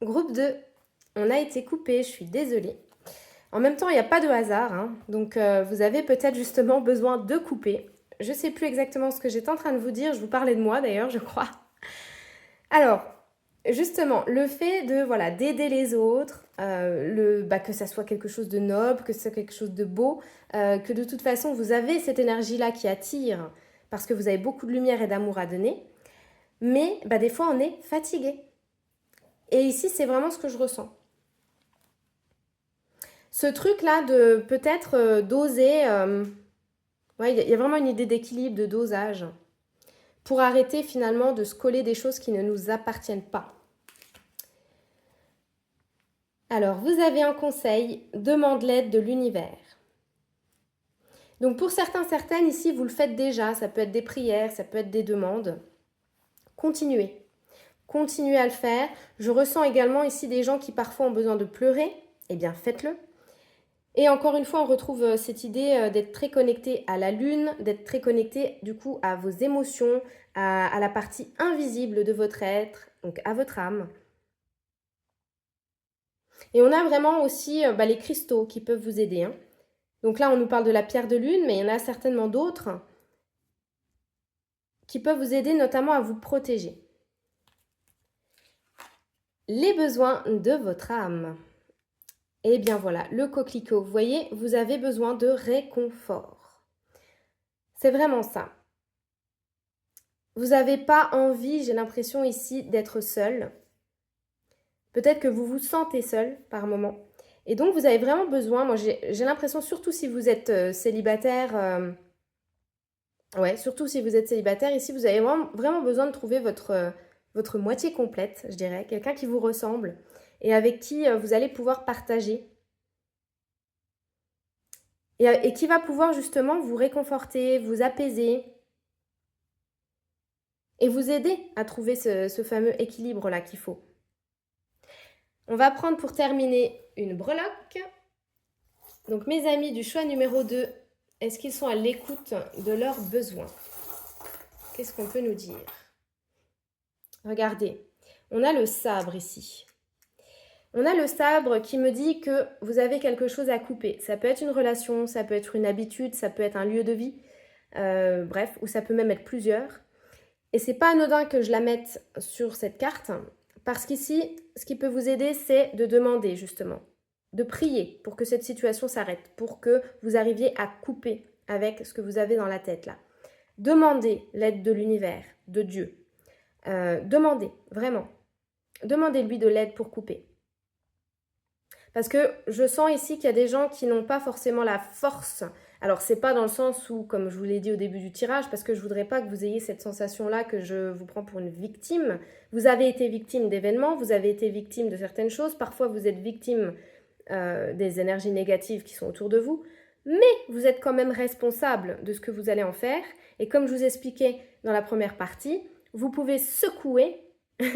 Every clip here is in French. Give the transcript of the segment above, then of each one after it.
Groupe 2, on a été coupé, je suis désolée. En même temps, il n'y a pas de hasard, hein, donc vous avez peut-être justement besoin de couper. Je ne sais plus exactement ce que j'étais en train de vous dire, je vous parlais de moi d'ailleurs, je crois. Alors, justement, le fait de voilà d'aider les autres, que ça soit quelque chose de noble, que ce soit quelque chose de beau, que de toute façon vous avez cette énergie-là qui attire parce que vous avez beaucoup de lumière et d'amour à donner, mais des fois on est fatigué. Et ici, c'est vraiment ce que je ressens. Ce truc-là de peut-être doser, ouais, il y a vraiment une idée d'équilibre, de dosage, pour arrêter finalement de se coller des choses qui ne nous appartiennent pas. Alors, vous avez un conseil, demande l'aide de l'univers. Donc pour certains, certaines, ici, vous le faites déjà, ça peut être des prières, ça peut être des demandes. Continuez. Continuez à le faire. Je ressens également ici des gens qui parfois ont besoin de pleurer. Eh bien, faites-le. Et encore une fois, on retrouve cette idée d'être très connecté à la lune, d'être très connecté du coup à vos émotions, à la partie invisible de votre être, donc à votre âme. Et on a vraiment aussi les cristaux qui peuvent vous aider, hein. Donc là, on nous parle de la pierre de lune, mais il y en a certainement d'autres qui peuvent vous aider notamment à vous protéger. Les besoins de votre âme. Eh bien voilà, le coquelicot, vous voyez, vous avez besoin de réconfort. C'est vraiment ça. Vous n'avez pas envie, j'ai l'impression ici, d'être seul. Peut-être que vous vous sentez seul par moment. Et donc, vous avez vraiment besoin, moi j'ai l'impression, surtout si vous êtes célibataire, ouais, surtout si vous êtes célibataire, ici, vous avez vraiment besoin de trouver votre moitié complète, je dirais, quelqu'un qui vous ressemble et avec qui vous allez pouvoir partager. Et qui va pouvoir justement vous réconforter, vous apaiser et vous aider à trouver ce fameux équilibre-là qu'il faut. On va prendre pour terminer une breloque. Donc mes amis du choix numéro 2, est-ce qu'ils sont à l'écoute de leurs besoins? Qu'est-ce qu'on peut nous dire? Regardez, on a le sabre ici. On a le sabre qui me dit que vous avez quelque chose à couper. Ça peut être une relation, ça peut être une habitude, ça peut être un lieu de vie, bref, ou ça peut même être plusieurs. Et c'est pas anodin que je la mette sur cette carte, parce qu'ici, ce qui peut vous aider, c'est de demander justement, de prier pour que cette situation s'arrête, pour que vous arriviez à couper avec ce que vous avez dans la tête là. Demandez l'aide de l'univers, de Dieu. Demandez, vraiment. Demandez-lui de l'aide pour couper. Parce que je sens ici qu'il y a des gens qui n'ont pas forcément la force. Alors, c'est pas dans le sens où, comme je vous l'ai dit au début du tirage, parce que je voudrais pas que vous ayez cette sensation-là que je vous prends pour une victime. Vous avez été victime d'événements, vous avez été victime de certaines choses. Parfois, vous êtes victime des énergies négatives qui sont autour de vous. Mais vous êtes quand même responsable de ce que vous allez en faire. Et comme je vous expliquais dans la première partie, vous pouvez secouer,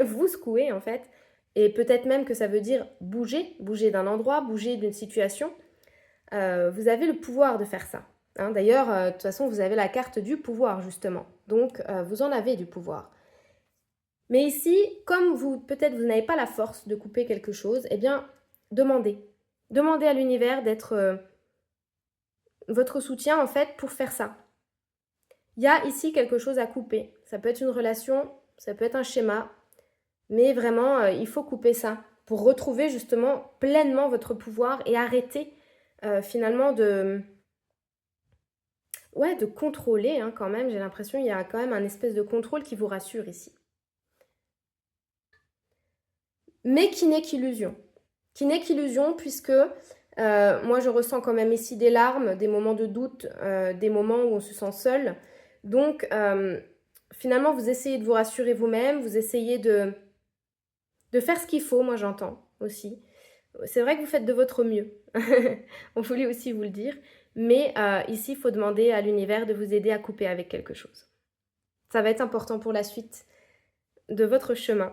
vous secouer en fait, et peut-être même que ça veut dire bouger, bouger d'un endroit, bouger d'une situation. Vous avez le pouvoir de faire ça, hein. D'ailleurs, de toute façon, vous avez la carte du pouvoir, justement. Donc, vous en avez du pouvoir. Mais ici, comme peut-être vous n'avez pas la force de couper quelque chose, eh bien, demandez. Demandez à l'univers d'être votre soutien, en fait, pour faire ça. Il y a ici quelque chose à couper. Ça peut être une relation, ça peut être un schéma, mais vraiment, il faut couper ça pour retrouver justement pleinement votre pouvoir et arrêter finalement de contrôler, hein, quand même. J'ai l'impression qu'il y a quand même un espèce de contrôle qui vous rassure ici. Mais qui n'est qu'illusion. Qui n'est qu'illusion puisque moi je ressens quand même ici des larmes, des moments de doute, des moments où on se sent seul. Donc finalement vous essayez de vous rassurer vous-même, vous essayez de faire ce qu'il faut, moi j'entends aussi. C'est vrai que vous faites de votre mieux, on voulait aussi vous le dire, mais ici il faut demander à l'univers de vous aider à couper avec quelque chose. Ça va être important pour la suite de votre chemin.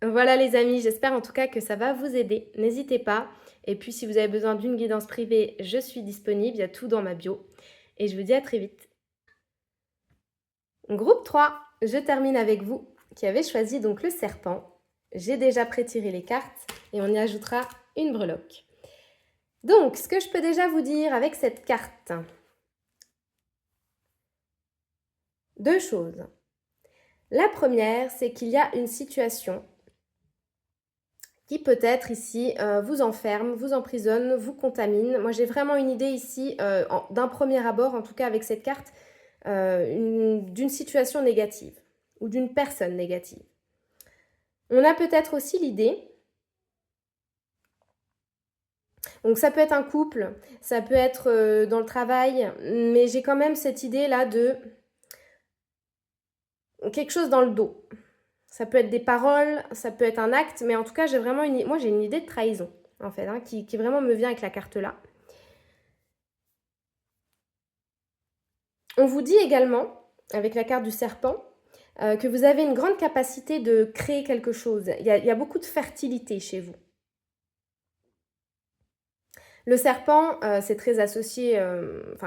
Voilà les amis, j'espère en tout cas que ça va vous aider. N'hésitez pas. Et puis si vous avez besoin d'une guidance privée, je suis disponible, il y a tout dans ma bio. Et je vous dis à très vite. Groupe 3, je termine avec vous qui avez choisi donc le serpent. j'ai déjà pré-tiré les cartes et on y ajoutera une breloque. Donc, ce que je peux déjà vous dire avec cette carte, deux choses. La première, c'est qu'il y a une situation qui peut-être ici vous enferme, vous emprisonne, vous contamine. Moi, j'ai vraiment une idée ici, d'un premier abord, en tout cas avec cette carte, d'une situation négative ou d'une personne négative. On a peut-être aussi l'idée, donc ça peut être un couple, ça peut être dans le travail, mais j'ai quand même cette idée-là de quelque chose dans le dos. Ça peut être des paroles, ça peut être un acte, mais en tout cas, j'ai une idée de trahison, en fait, hein, qui vraiment me vient avec la carte-là. On vous dit également, avec la carte du serpent, que vous avez une grande capacité de créer quelque chose. Il y a beaucoup de fertilité chez vous. Le serpent, c'est très associé,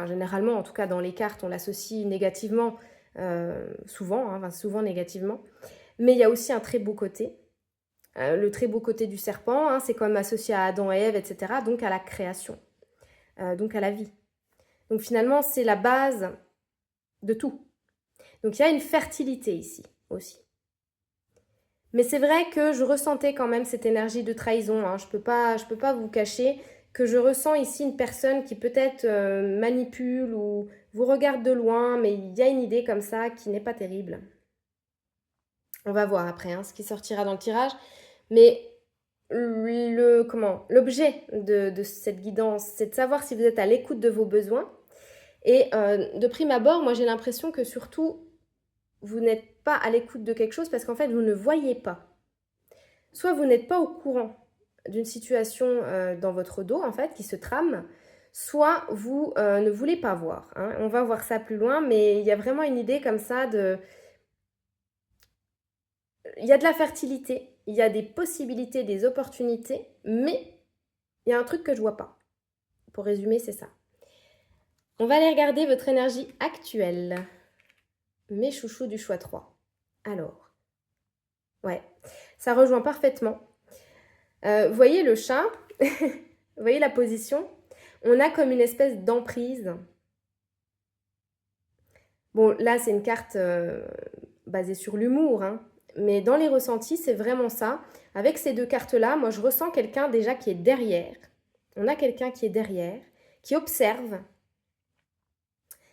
généralement, en tout cas dans les cartes, on l'associe négativement, souvent négativement. Mais il y a aussi un très beau côté. Le très beau côté du serpent, hein, c'est quand même associé à Adam et Ève, etc., donc à la création, donc à la vie. Donc finalement, c'est la base de tout. Donc il y a une fertilité ici aussi. Mais c'est vrai que je ressentais quand même cette énergie de trahison, hein. Je peux pas vous cacher que je ressens ici une personne qui peut-être manipule ou vous regarde de loin, mais il y a une idée comme ça qui n'est pas terrible. On va voir après ce qui sortira dans le tirage. Mais l'objet de cette guidance, c'est de savoir si vous êtes à l'écoute de vos besoins. Et de prime abord, moi j'ai l'impression que surtout, vous n'êtes pas à l'écoute de quelque chose parce qu'en fait, vous ne voyez pas. Soit vous n'êtes pas au courant d'une situation dans votre dos, en fait, qui se trame, soit vous ne voulez pas voir. Hein. On va voir ça plus loin, mais il y a vraiment une idée comme ça de... Il y a de la fertilité, il y a des possibilités, des opportunités, mais il y a un truc que je vois pas. Pour résumer, c'est ça. On va aller regarder votre énergie actuelle. Mes chouchous du choix 3. Alors, ouais, ça rejoint parfaitement. Vous voyez le chat, vous voyez la position, on a comme une espèce d'emprise. Bon, là, c'est une carte basée sur l'humour, hein, mais dans les ressentis, c'est vraiment ça. Avec ces deux cartes-là, moi, je ressens quelqu'un déjà qui est derrière. On a quelqu'un qui est derrière, qui observe.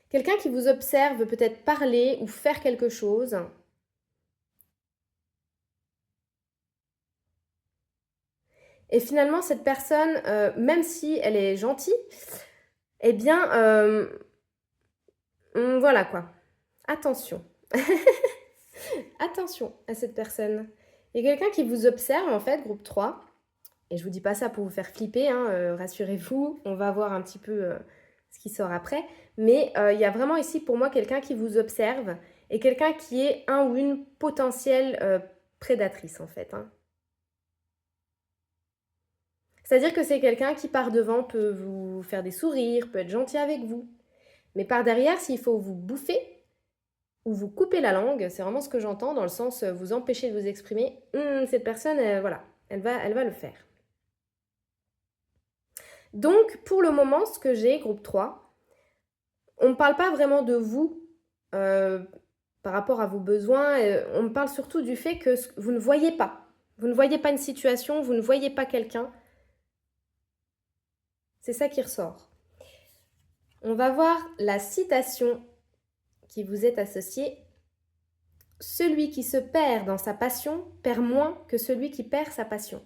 Quelqu'un qui vous observe peut-être parler ou faire quelque chose. Et finalement, cette personne, même si elle est gentille, eh bien, voilà quoi. Attention. Attention à cette personne. Il y a quelqu'un qui vous observe, en fait, groupe 3. Et je vous dis pas ça pour vous faire flipper, hein, rassurez-vous. On va voir un petit peu ce qui sort après. Mais il y a vraiment ici, pour moi, quelqu'un qui vous observe et quelqu'un qui est un ou une potentielle prédatrice, en fait. Hein. C'est-à-dire que c'est quelqu'un qui par devant peut vous faire des sourires, peut être gentil avec vous. Mais par derrière, s'il faut vous bouffer ou vous couper la langue, c'est vraiment ce que j'entends dans le sens vous empêcher de vous exprimer, cette personne, voilà, elle va le faire. Donc, pour le moment, ce que j'ai, groupe 3, on ne parle pas vraiment de vous par rapport à vos besoins, on me parle surtout du fait que vous ne voyez pas. Vous ne voyez pas une situation, vous ne voyez pas quelqu'un. C'est ça qui ressort. On va voir la citation qui vous est associée. Celui qui se perd dans sa passion perd moins que celui qui perd sa passion.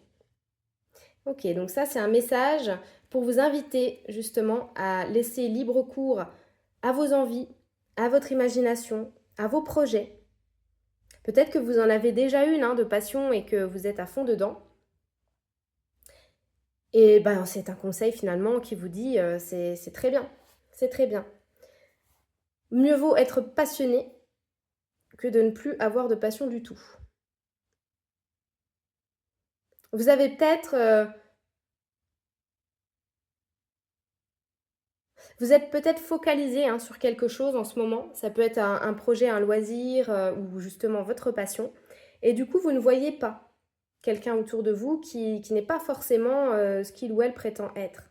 Ok, donc ça c'est un message pour vous inviter justement à laisser libre cours à vos envies, à votre imagination, à vos projets. Peut-être que vous en avez déjà une de passion et que vous êtes à fond dedans. Et ben, c'est un conseil finalement qui vous dit c'est très bien, c'est très bien. Mieux vaut être passionné que de ne plus avoir de passion du tout. Vous avez peut-être... vous êtes peut-être focalisé sur quelque chose en ce moment. Ça peut être un projet, un loisir ou justement votre passion. Et du coup, vous ne voyez pas. quelqu'un autour de vous qui n'est pas forcément ce qu'il ou elle prétend être.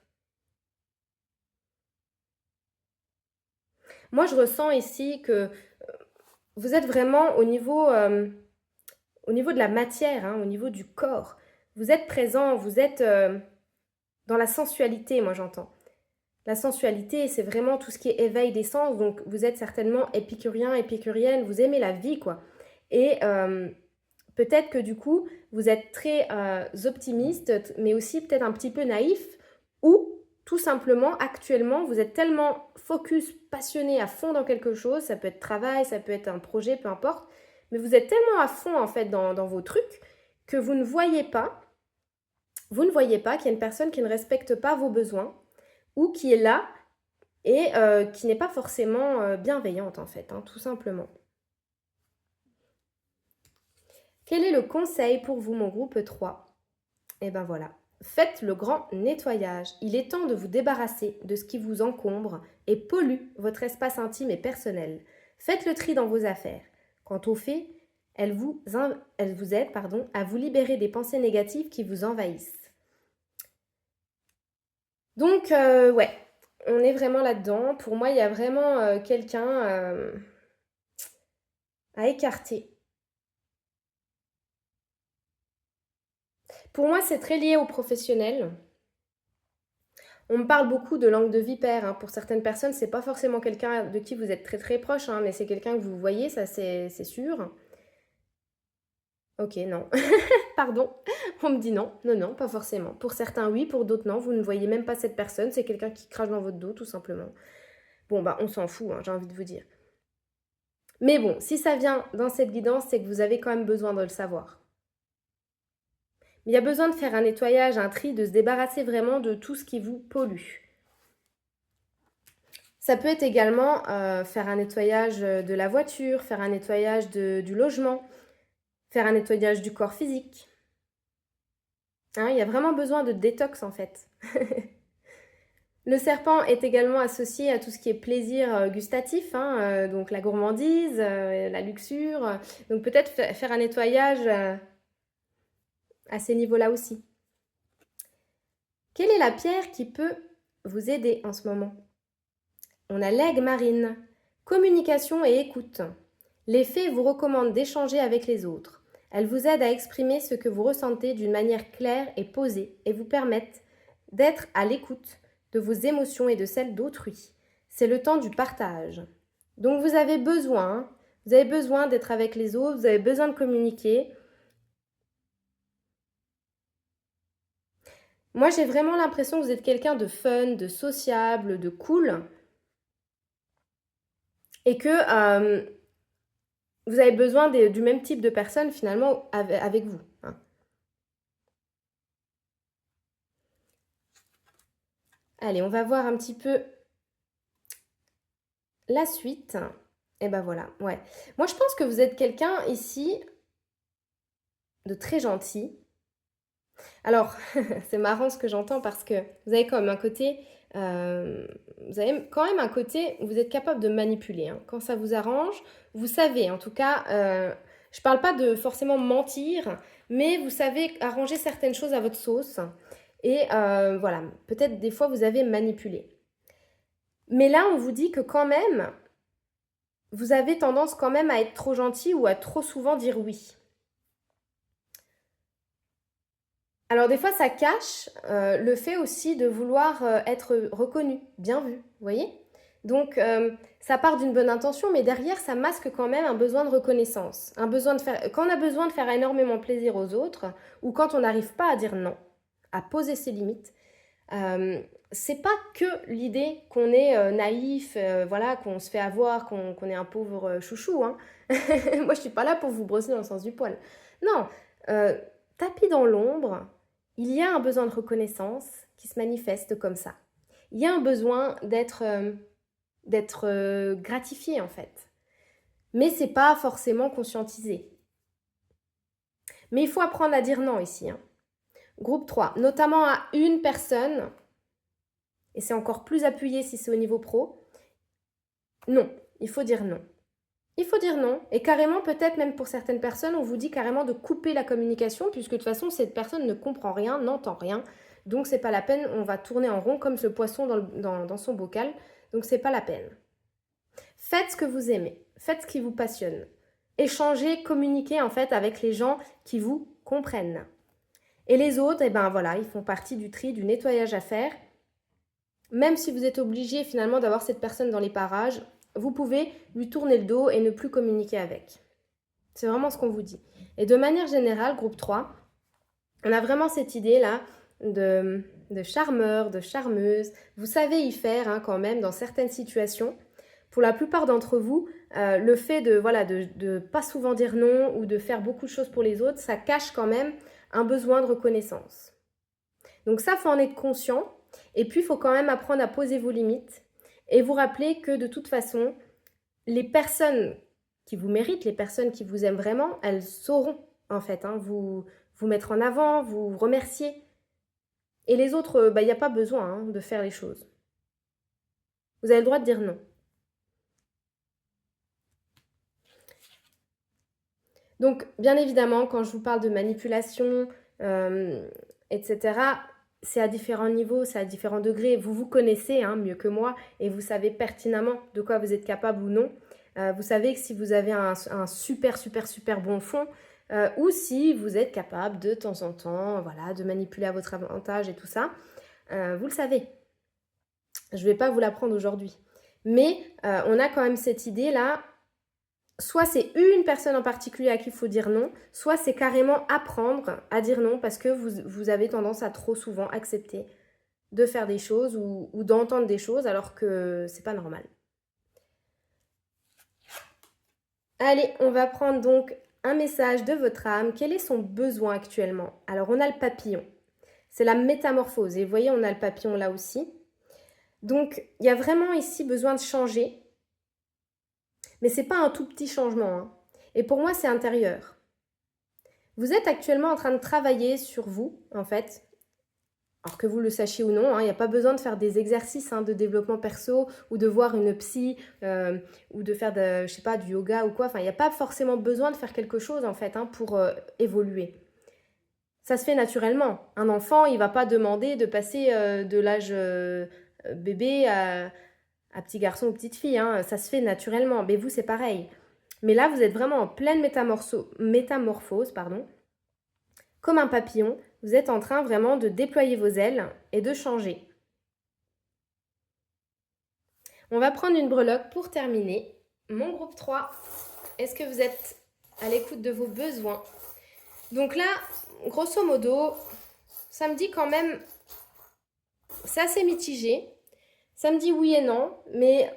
Moi, je ressens ici que vous êtes vraiment au niveau de la matière, hein, au niveau du corps. Vous êtes présent, vous êtes dans la sensualité, moi j'entends. La sensualité, c'est vraiment tout ce qui est éveil des sens. Donc, vous êtes certainement épicurien, épicurienne, vous aimez la vie, quoi. Et peut-être que du coup, vous êtes très optimiste, mais aussi peut-être un petit peu naïf, ou tout simplement, actuellement, vous êtes tellement focus, passionné, à fond dans quelque chose, ça peut être travail, ça peut être un projet, peu importe, mais vous êtes tellement à fond, en fait, dans vos trucs, que vous ne voyez pas qu'il y a une personne qui ne respecte pas vos besoins, ou qui est là et qui n'est pas forcément bienveillante, en fait, hein, tout simplement. Quel est le conseil pour vous, mon groupe 3? Eh bien voilà, faites le grand nettoyage. Il est temps de vous débarrasser de ce qui vous encombre et pollue votre espace intime et personnel. Faites le tri dans vos affaires. Quant aux faits, elles vous aident à vous libérer des pensées négatives qui vous envahissent. Donc, ouais, on est vraiment là-dedans. Pour moi, il y a vraiment quelqu'un à écarter. Pour moi, c'est très lié au professionnel. On me parle beaucoup de langue de vipère, hein. Pour certaines personnes, c'est pas forcément quelqu'un de qui vous êtes très très proche, hein, mais c'est quelqu'un que vous voyez, ça c'est sûr. Ok, non. Pardon, on me dit non. Non, non, pas forcément. Pour certains, oui, pour d'autres, non. Vous ne voyez même pas cette personne, c'est quelqu'un qui crache dans votre dos, tout simplement. Bon, bah, on s'en fout, hein, j'ai envie de vous dire. Mais bon, si ça vient dans cette guidance, c'est que vous avez quand même besoin de le savoir. Il y a besoin de faire un nettoyage, un tri, de se débarrasser vraiment de tout ce qui vous pollue. Ça peut être également faire un nettoyage de la voiture, faire un nettoyage du logement, faire un nettoyage du corps physique. Hein, il y a vraiment besoin de détox en fait. Le serpent est également associé à tout ce qui est plaisir gustatif, hein, donc la gourmandise, la luxure. Donc peut-être faire un nettoyage à ces niveaux-là aussi. Quelle est la pierre qui peut vous aider en ce moment? On a l'aigle marine, communication et écoute. Les fées vous recommandent d'échanger avec les autres. Elles vous aident à exprimer ce que vous ressentez d'une manière claire et posée et vous permettent d'être à l'écoute de vos émotions et de celles d'autrui. C'est le temps du partage. Donc vous avez besoin d'être avec les autres, vous avez besoin de communiquer. Moi, j'ai vraiment l'impression que vous êtes quelqu'un de fun, de sociable, de cool. Et que vous avez besoin du même type de personne finalement avec vous. Hein. Allez, on va voir un petit peu la suite. Et ben voilà, ouais. Moi, je pense que vous êtes quelqu'un ici de très gentil. Alors, c'est marrant ce que j'entends parce que vous avez quand même un côté... vous avez quand même un côté où vous êtes capable de manipuler. Hein. Quand ça vous arrange, vous savez, en tout cas, je parle pas de forcément mentir, mais vous savez arranger certaines choses à votre sauce. Et voilà, peut-être des fois vous avez manipulé. Mais là, on vous dit que quand même, vous avez tendance quand même à être trop gentil ou à trop souvent dire oui. Alors des fois, ça cache le fait aussi de vouloir être reconnu, bien vu, vous voyez? Donc ça part d'une bonne intention, mais derrière, ça masque quand même un besoin de reconnaissance. Quand on a besoin de faire énormément plaisir aux autres, ou quand on n'arrive pas à dire non, à poser ses limites, c'est pas que l'idée qu'on est naïf, voilà, qu'on se fait avoir, qu'on est un pauvre chouchou. Hein. Moi, je suis pas là pour vous brosser dans le sens du poil. Non, tapis dans l'ombre, il y a un besoin de reconnaissance qui se manifeste comme ça. Il y a un besoin d'être gratifié en fait. Mais c'est pas forcément conscientisé. Mais il faut apprendre à dire non ici. Hein. Groupe 3, notamment à une personne, et c'est encore plus appuyé si c'est au niveau pro. Non, il faut dire non. Il faut dire non. Et carrément, peut-être même pour certaines personnes, on vous dit carrément de couper la communication, puisque de toute façon, cette personne ne comprend rien, n'entend rien. Donc, c'est pas la peine, on va tourner en rond comme ce poisson dans son bocal. Donc, c'est pas la peine. Faites ce que vous aimez, faites ce qui vous passionne. Échangez, communiquez en fait avec les gens qui vous comprennent. Et les autres, eh ben voilà, ils font partie du tri, du nettoyage à faire. Même si vous êtes obligé finalement d'avoir cette personne dans les parages, vous pouvez lui tourner le dos et ne plus communiquer avec. C'est vraiment ce qu'on vous dit. Et de manière générale, groupe 3, on a vraiment cette idée-là de charmeur, de charmeuse. Vous savez y faire hein, quand même dans certaines situations. Pour la plupart d'entre vous, le fait de pas souvent dire non ou de faire beaucoup de choses pour les autres, ça cache quand même un besoin de reconnaissance. Donc ça, il faut en être conscient. Et puis, il faut quand même apprendre à poser vos limites et vous rappeler que de toute façon, les personnes qui vous méritent, les personnes qui vous aiment vraiment, elles sauront en fait vous mettre en avant, vous remercier. Et les autres, il n'y a pas besoin de faire les choses. Vous avez le droit de dire non. Donc, bien évidemment, quand je vous parle de manipulation, etc., c'est à différents niveaux, c'est à différents degrés. Vous vous connaissez mieux que moi et vous savez pertinemment de quoi vous êtes capable ou non. Vous savez que si vous avez un super bon fond ou si vous êtes capable de temps en temps de manipuler à votre avantage et tout ça, vous le savez. Je ne vais pas vous l'apprendre aujourd'hui. Mais on a quand même cette idée-là. Soit c'est une personne en particulier à qui il faut dire non, soit c'est carrément apprendre à dire non parce que vous avez tendance à trop souvent accepter de faire des choses ou d'entendre des choses alors que c'est pas normal. Allez, on va prendre donc un message de votre âme. Quel est son besoin actuellement? Alors on a le papillon. C'est la métamorphose. Et vous voyez, on a le papillon là aussi. Donc il y a vraiment ici besoin de changer. Mais ce n'est pas un tout petit changement. Et pour moi, c'est intérieur. Vous êtes actuellement en train de travailler sur vous, en fait. Alors que vous le sachiez ou non, il n'y a pas besoin de faire des exercices de développement perso ou de voir une psy ou de faire du yoga ou quoi. Enfin, il n'y a pas forcément besoin de faire quelque chose, en fait, pour évoluer. Ça se fait naturellement. Un enfant, il ne va pas demander de passer de l'âge bébé à petit garçon ou petite fille, ça se fait naturellement. Mais vous, c'est pareil. Mais là, vous êtes vraiment en pleine métamorphose, comme un papillon. Vous êtes en train vraiment de déployer vos ailes et de changer. On va prendre une breloque pour terminer. Mon groupe 3, est-ce que vous êtes à l'écoute de vos besoins? Donc là, grosso modo, ça me dit quand même, c'est assez mitigé. Ça me dit oui et non, mais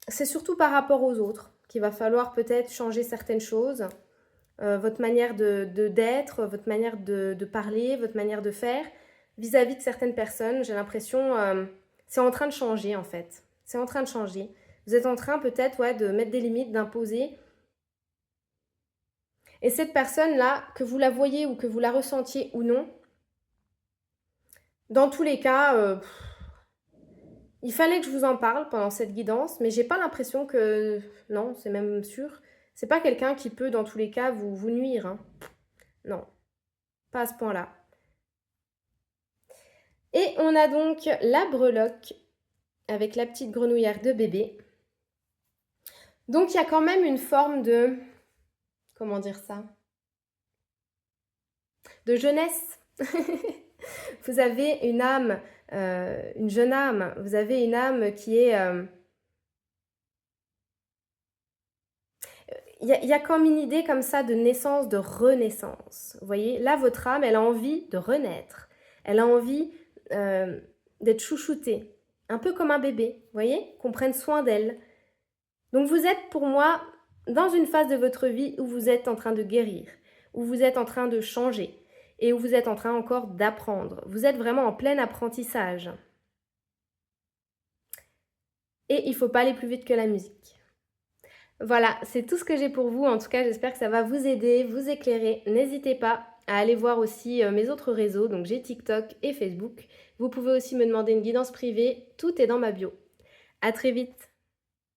c'est surtout par rapport aux autres qu'il va falloir peut-être changer certaines choses. Votre manière d'être, votre manière de parler, votre manière de faire vis-à-vis de certaines personnes. J'ai l'impression c'est en train de changer en fait. C'est en train de changer. Vous êtes en train peut-être de mettre des limites, d'imposer. Et cette personne-là, que vous la voyez ou que vous la ressentiez ou non, dans tous les cas... il fallait que je vous en parle pendant cette guidance, mais j'ai pas l'impression que... Non, c'est même sûr. C'est pas quelqu'un qui peut, dans tous les cas, vous nuire. Non, pas à ce point-là. Et on a donc la breloque avec la petite grenouillère de bébé. Donc, il y a quand même une forme de... Comment dire ça? De jeunesse. Vous avez une âme... une jeune âme, vous avez une âme qui est... Il y a comme une idée comme ça de naissance, de renaissance. Vous voyez, là, votre âme, elle a envie de renaître. Elle a envie d'être chouchoutée, un peu comme un bébé, vous voyez, qu'on prenne soin d'elle. Donc vous êtes pour moi dans une phase de votre vie où vous êtes en train de guérir, où vous êtes en train de changer et où vous êtes en train encore d'apprendre. Vous êtes vraiment en plein apprentissage. Et il ne faut pas aller plus vite que la musique. Voilà, c'est tout ce que j'ai pour vous. En tout cas, j'espère que ça va vous aider, vous éclairer. N'hésitez pas à aller voir aussi mes autres réseaux. Donc j'ai TikTok et Facebook. Vous pouvez aussi me demander une guidance privée. Tout est dans ma bio. À très vite.